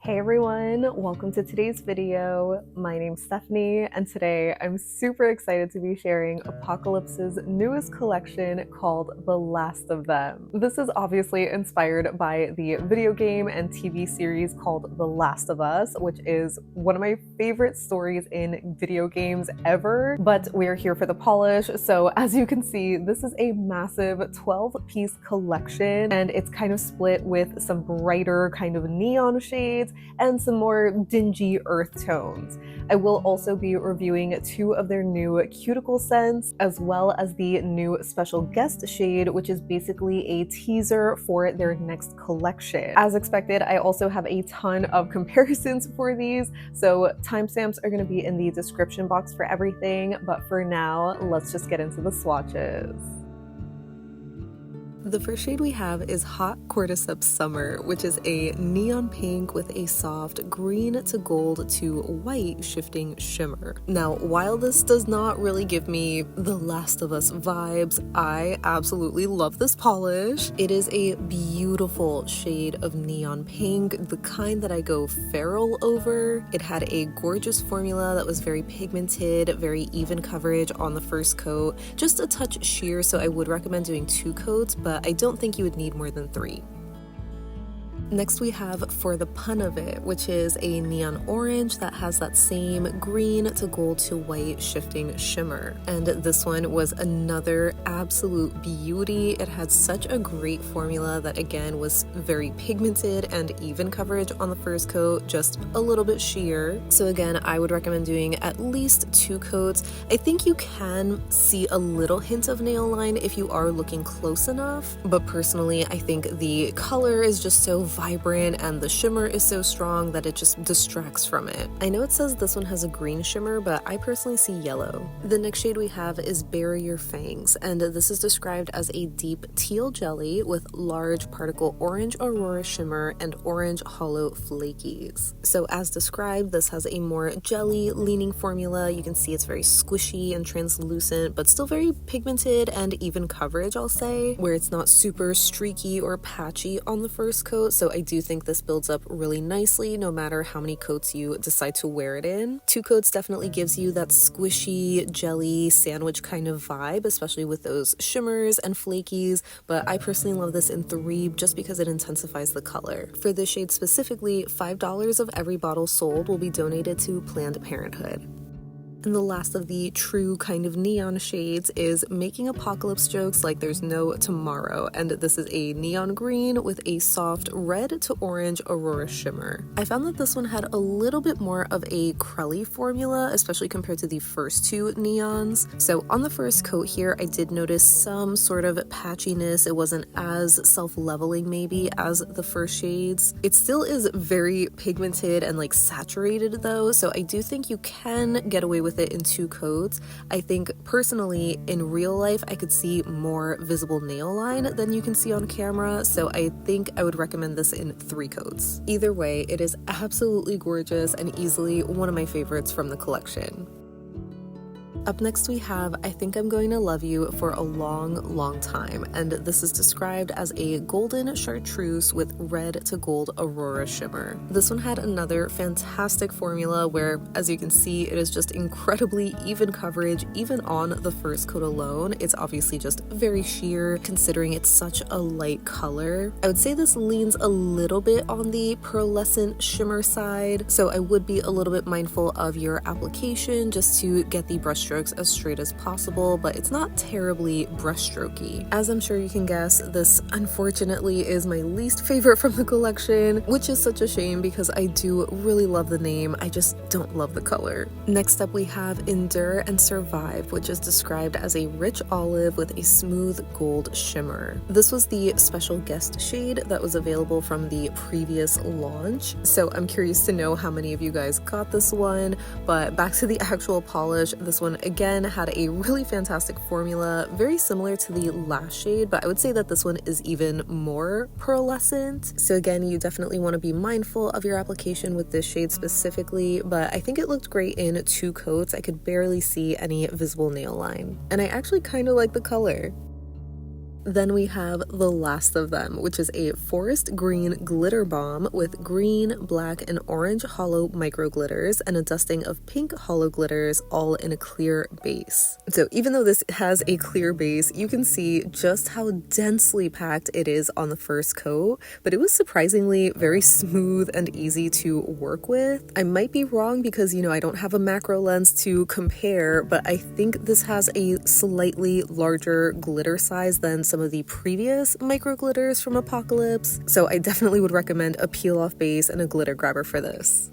Hey everyone, welcome to today's video. My name's Stephanie, and today I'm super excited to be sharing Apocalypse's newest collection called The Last of Them. This is obviously inspired by the video game and TV series called The Last of Us, which is one of my favorite stories in video games ever, but we're here for the polish. So as you can see, this is a massive 12-piece collection, and it's kind of split with some brighter kind of neon shades and some more dingy earth tones. I will also be reviewing two of their new Cuticle scents, as well as the new special guest shade, which is basically a teaser for their next collection. As expected, I also have a ton of comparisons for these, so timestamps are going to be in the description box for everything, but for now, let's just get into the swatches. The first shade we have is Hot Cordyceps Summer, which is a neon pink with a soft green to gold to white shifting shimmer. Now, while this does not really give me The Last of Us vibes, I absolutely love this polish. It is a beautiful shade of neon pink, the kind that I go feral over. It had a gorgeous formula that was very pigmented, very even coverage on the first coat, just a touch sheer, so I would recommend doing 2 coats, but I don't think you would need more than 3. Next we have For the Pun of It, which is a neon orange that has that same green to gold to white shifting shimmer. And this one was another absolute beauty. It had such a great formula that again was very pigmented and even coverage on the first coat, just a little bit sheer. So again, I would recommend doing at least 2 coats. I think you can see a little hint of nail line if you are looking close enough, but personally I think the color is just so vibrant and the shimmer is so strong that it just distracts from it. I know it says this one has a green shimmer, but I personally see yellow. The next shade we have is Bury Your Fangs, and this is described as a deep teal jelly with large particle orange aurora shimmer and orange hollow flakies. So as described, this has a more jelly leaning formula. You can see it's very squishy and translucent, but still very pigmented and even coverage, I'll say, where it's not super streaky or patchy on the first coat. So I do think this builds up really nicely no matter how many coats you decide to wear it in. 2 coats definitely gives you that squishy jelly sandwich kind of vibe, especially with those shimmers and flakies, but I personally love this in 3 just because it intensifies the color. For this shade specifically, $5 of every bottle sold will be donated to Planned Parenthood. And the last of the true kind of neon shades is Making Apocalypse Jokes Like There's No Tomorrow, and this is a neon green with a soft red to orange aurora shimmer. I found that this one had a little bit more of a crelly formula, especially compared to the first 2 neons. So on the first coat here, I did notice some sort of patchiness. It wasn't as self-leveling maybe as the first shades. It still is very pigmented and like saturated though, so I do think you can get away with it in 2 coats. I think personally in real life I could see more visible nail line than you can see on camera, so I think I would recommend this in 3 coats. Either way, it is absolutely gorgeous and easily one of my favorites from the collection. Up next we have I Think I'm Going to Love You for a Long Time, and this is described as a golden chartreuse with red to gold aurora shimmer. This one had another fantastic formula where, as you can see, it is just incredibly even coverage even on the first coat alone. It's obviously just very sheer considering it's such a light color. I would say this leans a little bit on the pearlescent shimmer side, so I would be a little bit mindful of your application just to get the brush strokes as straight as possible, but it's not terribly brushstrokey. As I'm sure you can guess, this unfortunately is my least favorite from the collection, which is such a shame because I do really love the name, I just don't love the color. Next up we have Endure and Survive, which is described as a rich olive with a smooth gold shimmer. This was the special guest shade that was available from the previous launch, so I'm curious to know how many of you guys got this one, but back to the actual polish, this one again had a really fantastic formula, very similar to the last shade, but I would say that this one is even more pearlescent. So again, you definitely want to be mindful of your application with this shade specifically, but I think it looked great in 2 coats. I could barely see any visible nail line, and I actually kind of like the color. Then we have the last of them, which is a forest green glitter bomb with green, black, and orange hollow micro glitters and a dusting of pink hollow glitters, all in a clear base. So even though this has a clear base, you can see just how densely packed it is on the first coat, but it was surprisingly very smooth and easy to work with. I might be wrong because, I don't have a macro lens to compare, but I think this has a slightly larger glitter size than some of the previous micro glitters from Apocalypse, so I definitely would recommend a peel-off base and a glitter grabber for this.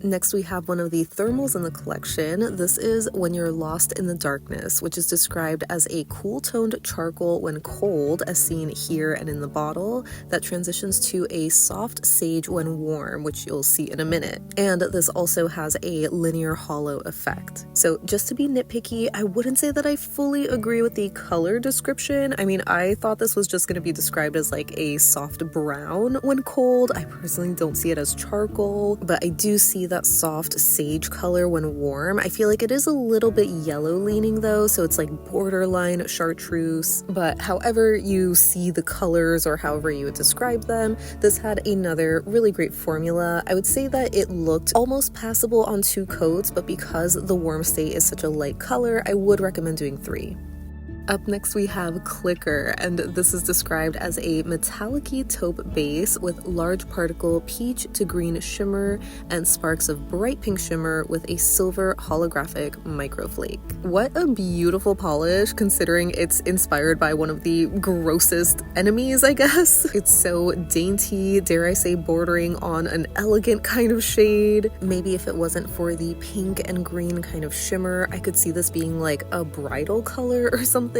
Next, we have one of the thermals in the collection. This is When You're Lost in the Darkness, which is described as a cool-toned charcoal when cold, as seen here and in the bottle, that transitions to a soft sage when warm, which you'll see in a minute. And this also has a linear hollow effect. So just to be nitpicky, I wouldn't say that I fully agree with the color description. I thought this was just going to be described as like a soft brown when cold. I personally don't see it as charcoal, but I do see that soft sage color when warm. I feel like it is a little bit yellow leaning though, so it's like borderline chartreuse, but however you see the colors or however you would describe them, this had another really great formula. I would say that it looked almost passable on 2 coats, but because the warm state is such a light color, I would recommend doing 3. Up next we have Clicker, and this is described as a metallic-y taupe base with large particle peach to green shimmer and sparks of bright pink shimmer with a silver holographic microflake. What a beautiful polish, considering it's inspired by one of the grossest enemies, I guess. It's so dainty, dare I say bordering on an elegant kind of shade. Maybe if it wasn't for the pink and green kind of shimmer, I could see this being like a bridal color or something.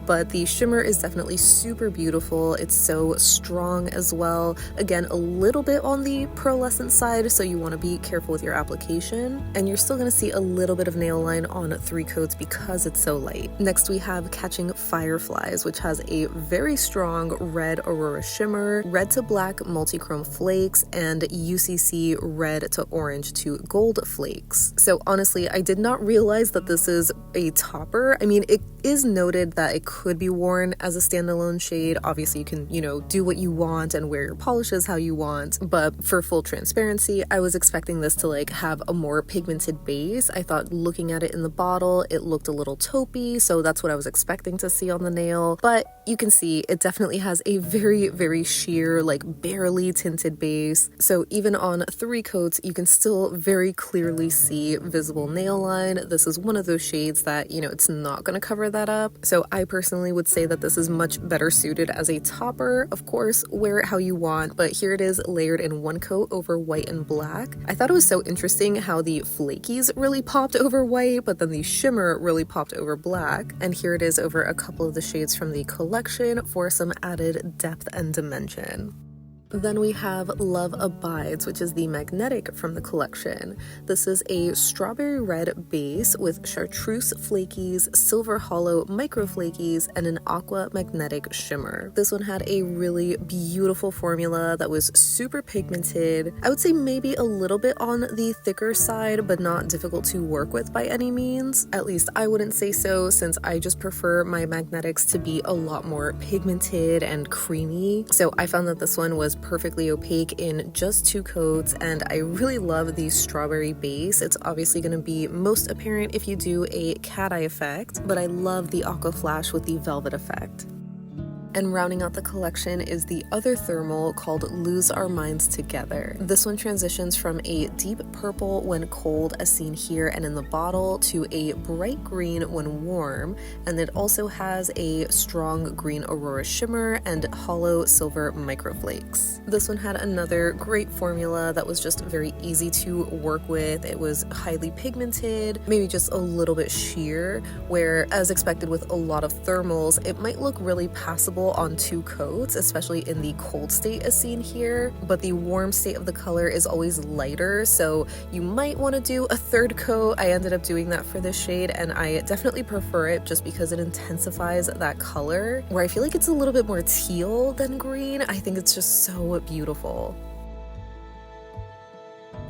But the shimmer is definitely super beautiful. It's so strong as well. Again, a little bit on the pearlescent side, so you want to be careful with your application. And you're still going to see a little bit of nail line on 3 coats because it's so light. Next, we have Catching Fireflies, which has a very strong red Aurora shimmer, red to black multi-chrome flakes, and UCC red to orange to gold flakes. So honestly, I did not realize that this is a topper. It is noted that it could be worn as a standalone shade. Obviously, you can, do what you want and wear your polishes how you want. But for full transparency, I was expecting this to have a more pigmented base. I thought looking at it in the bottle, it looked a little taupey, so that's what I was expecting to see on the nail. But you can see it definitely has a very, very sheer, barely tinted base. So even on 3 coats, you can still very clearly see visible nail line. This is one of those shades that, it's not going to cover that up. So I personally would say that this is much better suited as a topper. Of course, wear it how you want, but here it is layered in 1 coat over white and black. I thought it was so interesting how the flakies really popped over white, but then the shimmer really popped over black. And here it is over a couple of the shades from the collection for some added depth and dimension. Then we have Love Abides, which is the magnetic from the collection. This is a strawberry red base with chartreuse flakies, silver hollow micro flakies, and an aqua magnetic shimmer. This one had a really beautiful formula that was super pigmented. I would say maybe a little bit on the thicker side, but not difficult to work with by any means. At least I wouldn't say so, since I just prefer my magnetics to be a lot more pigmented and creamy. So I found that this one was perfectly opaque in just 2 coats, and I really love the strawberry base. It's obviously going to be most apparent if you do a cat eye effect, but I love the aqua flash with the velvet effect. And rounding out the collection is the other thermal called Lose Our Minds Together. This one transitions from a deep purple when cold, as seen here and in the bottle, to a bright green when warm, and it also has a strong green Aurora shimmer and hollow silver microflakes. This one had another great formula that was just very easy to work with. It was highly pigmented, maybe just a little bit sheer, where, as expected with a lot of thermals, it might look really passable on 2 coats, especially in the cold state as seen here, but the warm state of the color is always lighter, so you might want to do a 3rd coat. I ended up doing that for this shade, and I definitely prefer it just because it intensifies that color, where I feel like it's a little bit more teal than green. I think it's just so beautiful.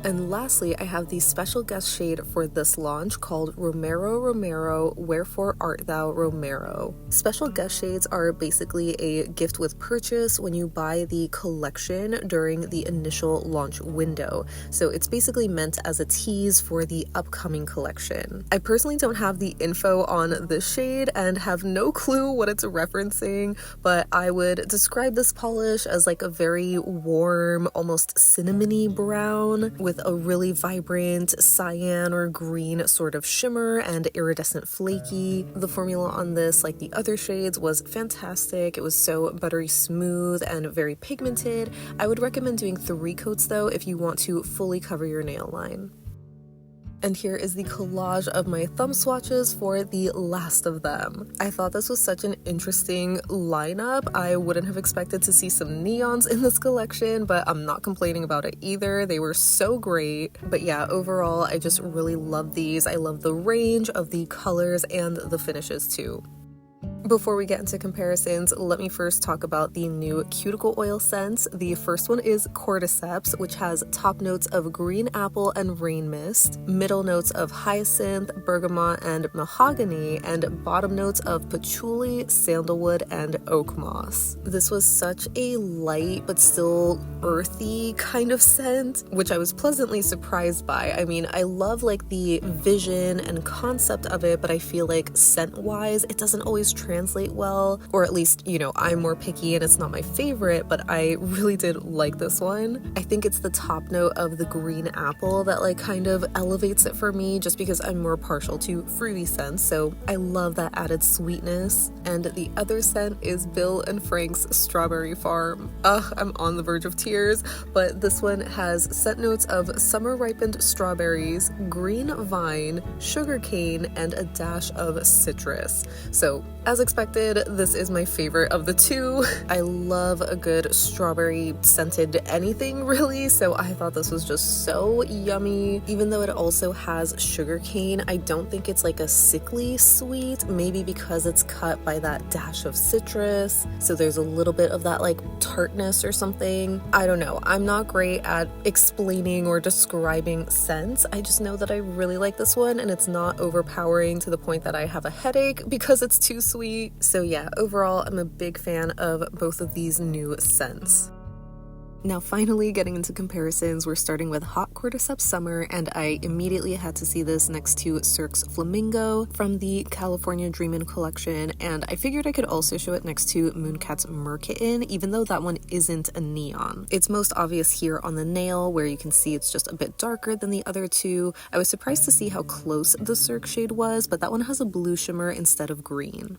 And lastly, I have the special guest shade for this launch called Romero Romero, Wherefore Art Thou Romero. Special guest shades are basically a gift with purchase when you buy the collection during the initial launch window. So it's basically meant as a tease for the upcoming collection. I personally don't have the info on this shade and have no clue what it's referencing, but I would describe this polish as like a very warm, almost cinnamony brown with a really vibrant cyan or green sort of shimmer and iridescent flaky. The formula on this, like the other shades, was fantastic. It was so buttery smooth and very pigmented. I would recommend doing 3 coats though if you want to fully cover your nail line. And here is the collage of my thumb swatches for the last of them. I thought this was such an interesting lineup. I wouldn't have expected to see some neons in this collection, but I'm not complaining about it either. They were so great. But yeah, overall, I just really love these. I love the range of the colors and the finishes too. Before we get into comparisons, let me first talk about the new Cuticle oil scents. The first one is Cordyceps, which has top notes of green apple and rain mist, middle notes of hyacinth, bergamot, and mahogany, and bottom notes of patchouli, sandalwood, and oak moss. This was such a light but still earthy kind of scent, which I was pleasantly surprised by. I mean, I love like the vision and concept of it, but I feel like scent-wise, it doesn't always translate well, or at least, you know, I'm more picky and it's not my favorite, but I really did like this one. I think it's the top note of the green apple that like kind of elevates it for me, just because I'm more partial to fruity scents, so I love that added sweetness. And the other scent is Bill and Frank's Strawberry Farm. I'm on the verge of tears, but this one has scent notes of summer ripened strawberries, green vine, sugar cane, and a dash of citrus. So as expected, this is my favorite of the two. I love a good strawberry scented anything really, so I thought this was just so yummy. Even though it also has sugar cane, I don't think it's like a sickly sweet, maybe because it's cut by that dash of citrus, so there's a little bit of that like tartness or something. I don't know, I'm not great at explaining or describing scents. I just know that I really like this one and it's not overpowering to the point that I have a headache because it's too sweet. So yeah, overall, I'm a big fan of both of these new scents. Now finally getting into comparisons, we're starting with Hot Cordyceps Summer, and I immediately had to see this next to Cirque's Flamingo from the California Dreamin' collection, and I figured I could also show it next to Mooncat's Merkitten, even though that one isn't a neon. It's most obvious here on the nail, where you can see it's just a bit darker than the other two. I was surprised to see how close the Cirque shade was, but that one has a blue shimmer instead of green.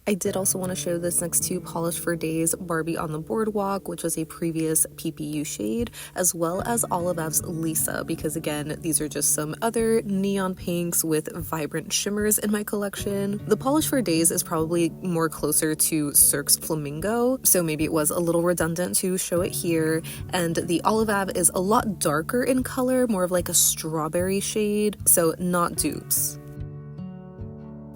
I did also want to show this next to Polish for Days Barbie on the Boardwalk, which was a previous PPU shade, as well as Olive Ave's Lisa, because again, these are just some other neon pinks with vibrant shimmers in my collection. The Polish for Days is probably more closer to Cirque's Flamingo, so maybe it was a little redundant to show it here, and the Olive Ave is a lot darker in color, more of like a strawberry shade, so not dupes.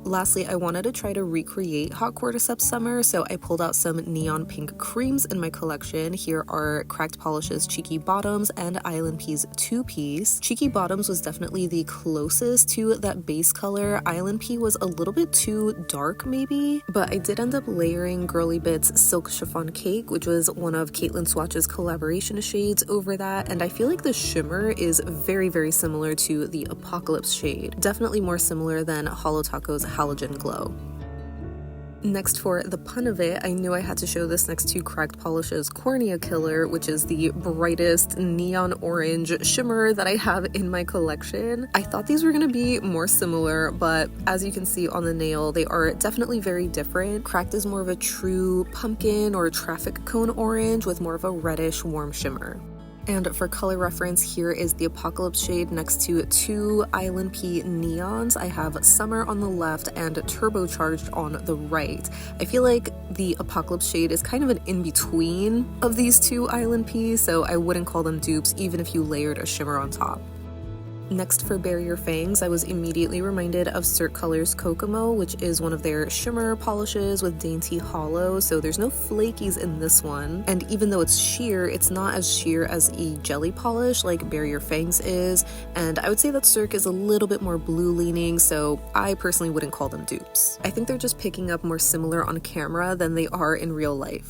Lastly, I wanted to try to recreate Hot Cordyceps Summer, so I pulled out some neon pink creams in my collection. Here are Cracked Polish's Cheeky Bottoms and Island Pea's 2-piece. Cheeky Bottoms was definitely the closest to that base color. Island Pea was a little bit too dark maybe, but I did end up layering Girly Bits Silk Chiffon Cake, which was one of Caitlin Swatch's collaboration shades, over that, and I feel like the shimmer is very, very similar to the Apocalypse shade. Definitely more similar than Holo Taco's Halogen Glow. Next, for the pun of it, I knew I had to show this next to Cracked Polish's Cornea Killer, which is the brightest neon orange shimmer that I have in my collection. I thought these were going to be more similar, but as you can see on the nail, they are definitely very different. Cracked is more of a true pumpkin or traffic cone orange with more of a reddish warm shimmer. And for color reference, here is the Apocalypse shade next to 2 Island Pea neons. I have Summer on the left and Turbocharged on the right. I feel like the Apocalypse shade is kind of an in-between of these 2 Island Peas, so I wouldn't call them dupes even if you layered a shimmer on top. Next for Barrier Fangs, I was immediately reminded of Cert Colors Kokomo, which is one of their shimmer polishes with dainty hollow, so there's no flakies in this one. And even though it's sheer, it's not as sheer as a jelly polish like Barrier Fangs is, and I would say that Cert is a little bit more blue leaning, so I personally wouldn't call them dupes. I think they're just picking up more similar on camera than they are in real life.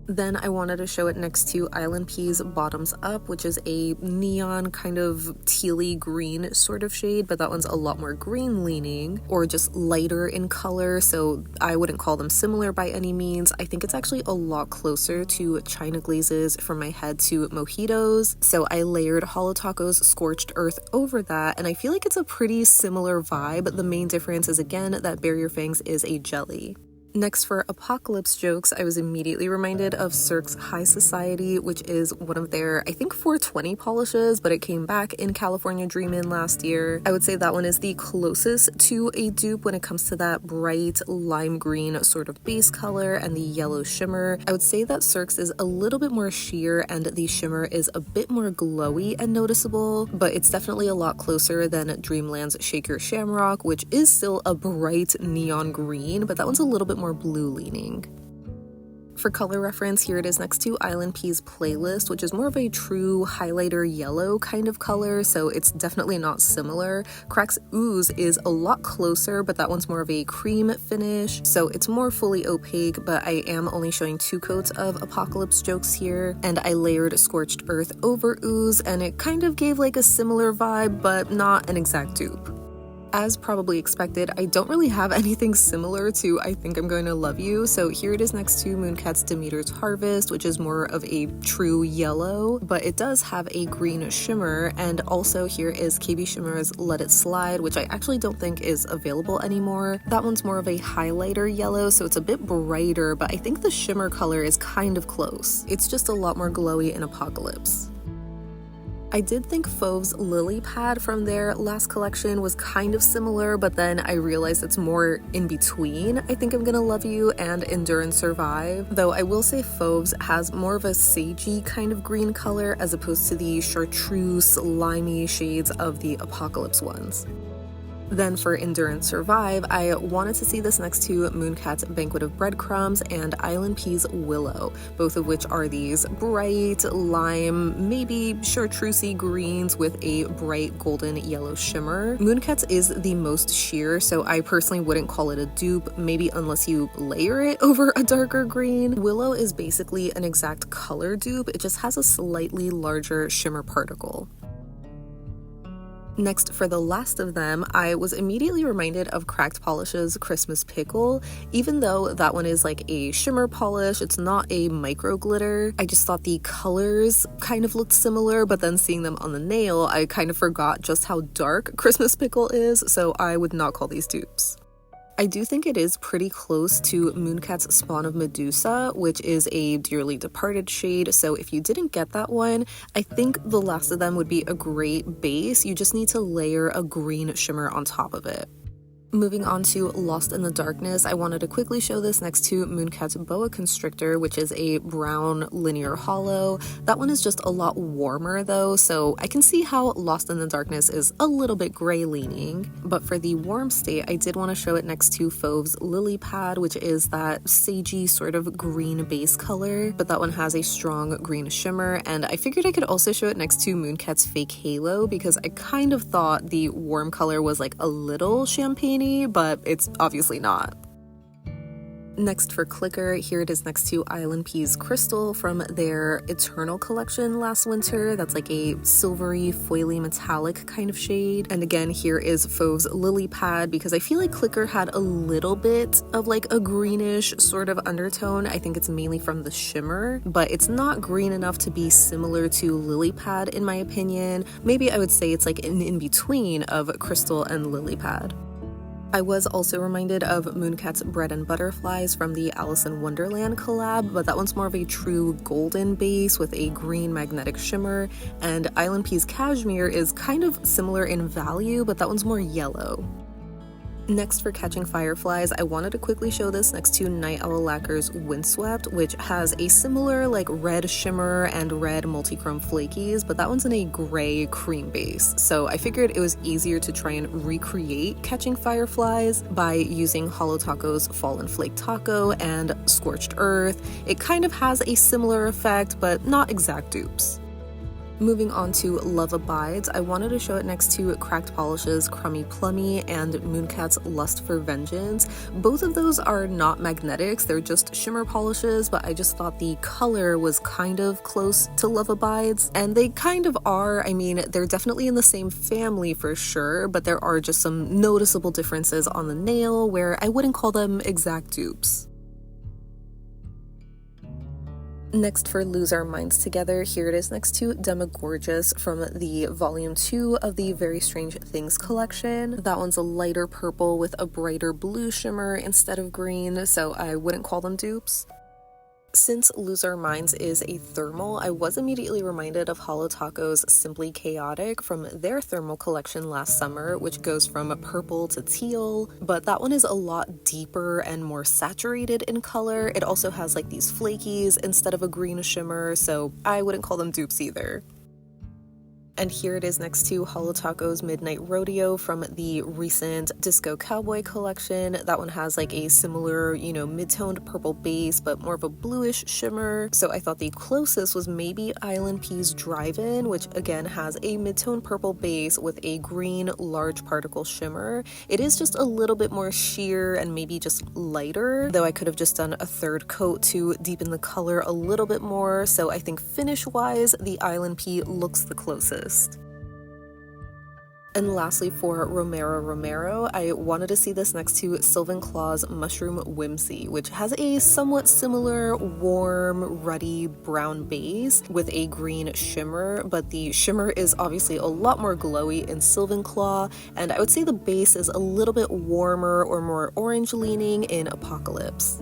Then I wanted to show it next to Island Peas Bottoms Up, which is a neon kind of tealy green sort of shade, but that one's a lot more green leaning or just lighter in color, so I wouldn't call them similar by any means. I think it's actually a lot closer to China Glazes from my head to Mojitos, so I layered Holo Taco's Scorched Earth over that, and I feel like it's a pretty similar vibe. The main difference is again that Barrier Fangs is a jelly. Next for Apocalypse Jokes, I was immediately reminded of Cirque's High Society, which is one of their, I think, 420 polishes, but it came back in California Dreamin' last year. I would say that one is the closest to a dupe when it comes to that bright lime green sort of base color and the yellow shimmer. I would say that Cirque's is a little bit more sheer and the shimmer is a bit more glowy and noticeable, but it's definitely a lot closer than Dreamland's Shake Your Shamrock, which is still a bright neon green, but that one's a little bit more blue leaning. For color reference, here it is next to Island Peas Playlist, which is more of a true highlighter yellow kind of color, so it's definitely not similar. Crack's Ooze is a lot closer, but that one's more of a cream finish, so it's more fully opaque, but I am only showing 2 coats of Apocalypse Jokes here, and I layered Scorched Earth over Ooze, and it kind of gave like a similar vibe, but not an exact dupe. As probably expected, I don't really have anything similar to I Think I'm Going to Love You, so here it is next to Mooncat's Demeter's Harvest, which is more of a true yellow, but it does have a green shimmer, and also here is KB Shimmer's Let It Slide, which I actually don't think is available anymore. That one's more of a highlighter yellow, so it's a bit brighter, but I think the shimmer color is kind of close. It's just a lot more glowy in Apocalypse. I did think Fauve's Lily Pad from their last collection was kind of similar, but then I realized it's more in between I Think I'm Gonna Love You and Endure and Survive, though I will say Fauve's has more of a sagey kind of green color as opposed to the chartreuse, limey shades of the Apocalypse ones. Then for Endure and Survive, I wanted to see this next to Mooncat's Banquet of Breadcrumbs and Island Peas Willow, both of which are these bright lime, maybe chartreusey greens with a bright golden yellow shimmer. Mooncat's is the most sheer, so I personally wouldn't call it a dupe, maybe unless you layer it over a darker green. Willow is basically an exact color dupe, it just has a slightly larger shimmer particle. Next, for the last of them, I was immediately reminded of Cracked Polish's Christmas Pickle. Even though that one is like a shimmer polish, it's not a micro glitter. I just thought the colors kind of looked similar, but then seeing them on the nail, I kind of forgot just how dark Christmas Pickle is, so I would not call these dupes. I do think it is pretty close to Mooncat's Spawn of Medusa, which is a dearly departed shade, so if you didn't get that one, I think the last of them would be a great base. You just need to layer a green shimmer on top of it. Moving on to Lost in the Darkness, I wanted to quickly show this next to Mooncat's Boa Constrictor, which is a brown linear hollow. That one is just a lot warmer though, so I can see how Lost in the Darkness is a little bit gray leaning. But for the warm state, I did want to show it next to Fauve's Lily Pad, which is that sagey sort of green base color, but that one has a strong green shimmer, and I figured I could also show it next to Mooncat's Fake Halo because I kind of thought the warm color was like a little champagne-y, but it's obviously not. Next for Clicker, here it is next to Island Peas Crystal from their Eternal collection last winter. That's like a silvery, foily, metallic kind of shade. And again, here is Fauve's Lily Pad because I feel like Clicker had a little bit of like a greenish sort of undertone. I think it's mainly from the shimmer, but it's not green enough to be similar to Lily Pad in my opinion. Maybe I would say it's like an in-between of Crystal and Lily Pad. I was also reminded of Mooncat's Bread and Butterflies from the Alice in Wonderland collab, but that one's more of a true golden base with a green magnetic shimmer, and Island Peas Cashmere is kind of similar in value, but that one's more yellow. Next, for catching fireflies, I wanted to quickly show this next to Night Owl Lacquer's Windswept, which has a similar like red shimmer and red multichrome flakies, but that one's in a gray cream base. So I figured it was easier to try and recreate catching fireflies by using Holo Taco's Fallen Flake Taco and Scorched Earth. It kind of has a similar effect, but not exact dupes. Moving on to Love Abides, I wanted to show it next to Cracked Polish's Crummy Plummy and Mooncat's Lust for Vengeance. Both of those are not magnetics, they're just shimmer polishes, but I just thought the color was kind of close to Love Abides. And they kind of are. I mean, they're definitely in the same family for sure, but there are just some noticeable differences on the nail where I wouldn't call them exact dupes. Next, for Lose Our Minds Together, here it is next to Demogorgeous from the Volume 2 of the Very Strange Things collection. That one's a lighter purple with a brighter blue shimmer instead of green, so I wouldn't call them dupes. Since Lose Our Minds is a thermal, I was immediately reminded of Holo Taco's Simply Chaotic from their thermal collection last summer, which goes from purple to teal, but that one is a lot deeper and more saturated in color. It also has like these flakies instead of a green shimmer, so I wouldn't call them dupes either. And here it is next to Holo Taco's Midnight Rodeo from the recent Disco Cowboy collection. That one has like a similar, mid-toned purple base, but more of a bluish shimmer. So I thought the closest was maybe Island Pea's Drive-In, which again has a mid-toned purple base with a green large particle shimmer. It is just a little bit more sheer and maybe just lighter, though I could have just done a third coat to deepen the color a little bit more. So I think finish-wise, the Island Pea looks the closest. And lastly, for Romero, I wanted to see this next to Sylvan Claw's Mushroom Whimsy, which has a somewhat similar warm, ruddy brown base with a green shimmer, but the shimmer is obviously a lot more glowy in Sylvan Claw, and I would say the base is a little bit warmer or more orange leaning in Apocalypse.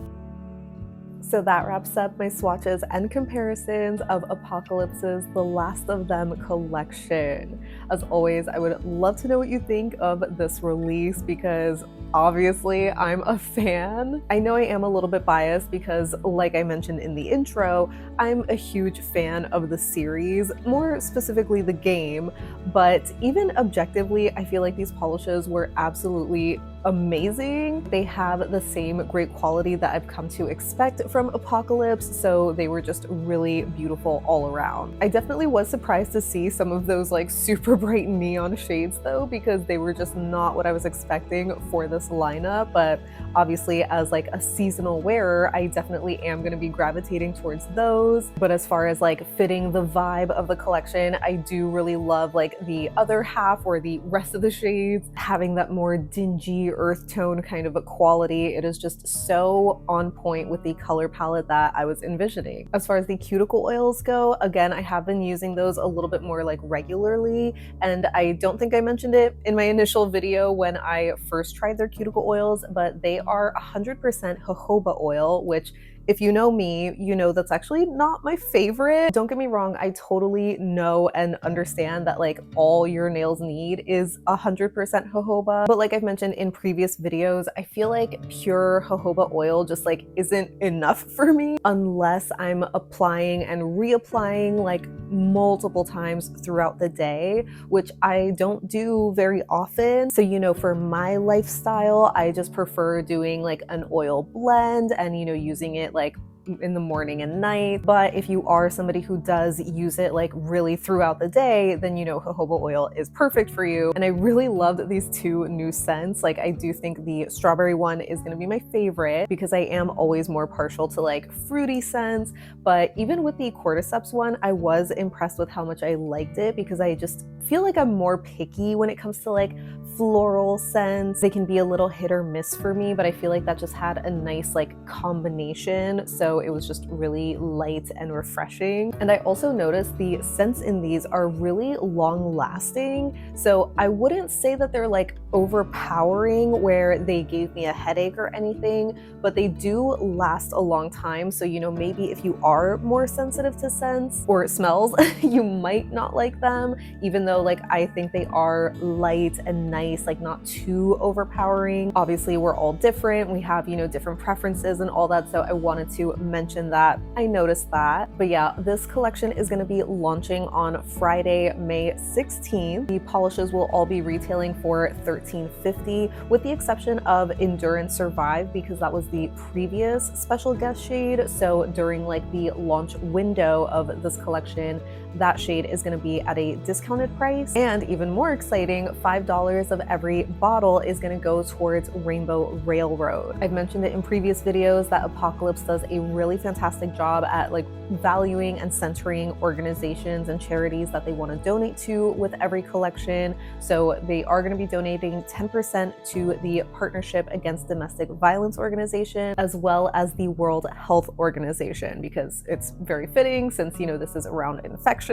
So that wraps up my swatches and comparisons of Apocalypse's The Last of Them collection. As always, I would love to know what you think of this release because obviously I'm a fan. I know I am a little bit biased because, like I mentioned in the intro, I'm a huge fan of the series, more specifically the game, but even objectively, I feel like these polishes were absolutely amazing. They have the same great quality that I've come to expect from Apocalypse, so they were just really beautiful all around. I definitely was surprised to see some of those like super bright neon shades though, because they were just not what I was expecting for this lineup, but obviously as like a seasonal wearer, I definitely am going to be gravitating towards those. But as far as like fitting the vibe of the collection, I do really love like the other half or the rest of the shades having that more dingy earth tone kind of a quality. It is just so on point with the color palette that I was envisioning. As far as the cuticle oils go, again, I have been using those a little bit more like regularly, and I don't think I mentioned it in my initial video when I first tried their cuticle oils, but they are 100% jojoba oil, which if you know me, you know that's actually not my favorite. Don't get me wrong, I totally know and understand that like all your nails need is 100% jojoba. But like I've mentioned in previous videos, I feel like pure jojoba oil just like isn't enough for me unless I'm applying and reapplying like multiple times throughout the day, which I don't do very often. So, for my lifestyle, I just prefer doing like an oil blend and, using it like in the morning and night. But if you are somebody who does use it like really throughout the day, then jojoba oil is perfect for you. And I really loved these two new scents. Like I do think the strawberry one is going to be my favorite because I am always more partial to like fruity scents. But even with the Cordyceps one, I was impressed with how much I liked it because I just feel like I'm more picky when it comes to like floral scents. They can be a little hit or miss for me, but I feel like that just had a nice like combination. So so it was just really light and refreshing. And I also noticed the scents in these are really long lasting, so I wouldn't say that they're like overpowering where they gave me a headache or anything, but they do last a long time. So, you know, maybe if you are more sensitive to scents or smells, you might not like them, even though like I think they are light and nice, like not too overpowering. Obviously, we're all different. We have, you know, different preferences and all that. So I wanted to mention that. I noticed that. But yeah, this collection is going to be launching on Friday, May 16th. The polishes will all be retailing for $13.50, with the exception of Endurance Survive, because that was the previous special guest shade. So during like the launch window of this collection, that shade is going to be at a discounted price. And even more exciting, $5 of every bottle is going to go towards Rainbow Railroad. I've mentioned it in previous videos that Apocalypse does a really fantastic job at like valuing and centering organizations and charities that they want to donate to with every collection. So they are going to be donating 10% to the Partnership Against Domestic Violence organization, as well as the World Health Organization, because it's very fitting since, you know, this is around infections.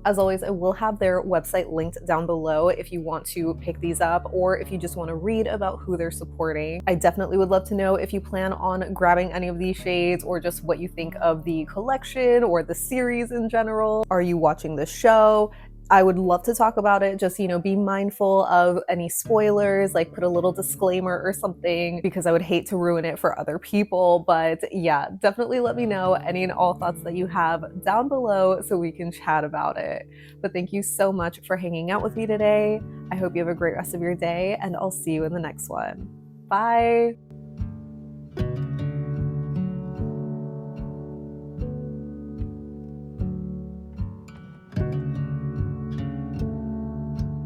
As always, I will have their website linked down below if you want to pick these up, or if you just want to read about who they're supporting. I definitely would love to know if you plan on grabbing any of these shades, or just what you think of the collection or the series in general. Are you watching the show? I would love to talk about it. Just, you know, be mindful of any spoilers, like put a little disclaimer or something, because I would hate to ruin it for other people. But yeah, definitely let me know any and all thoughts that you have down below so we can chat about it. But thank you so much for hanging out with me today. I hope you have a great rest of your day, and I'll see you in the next one. Bye.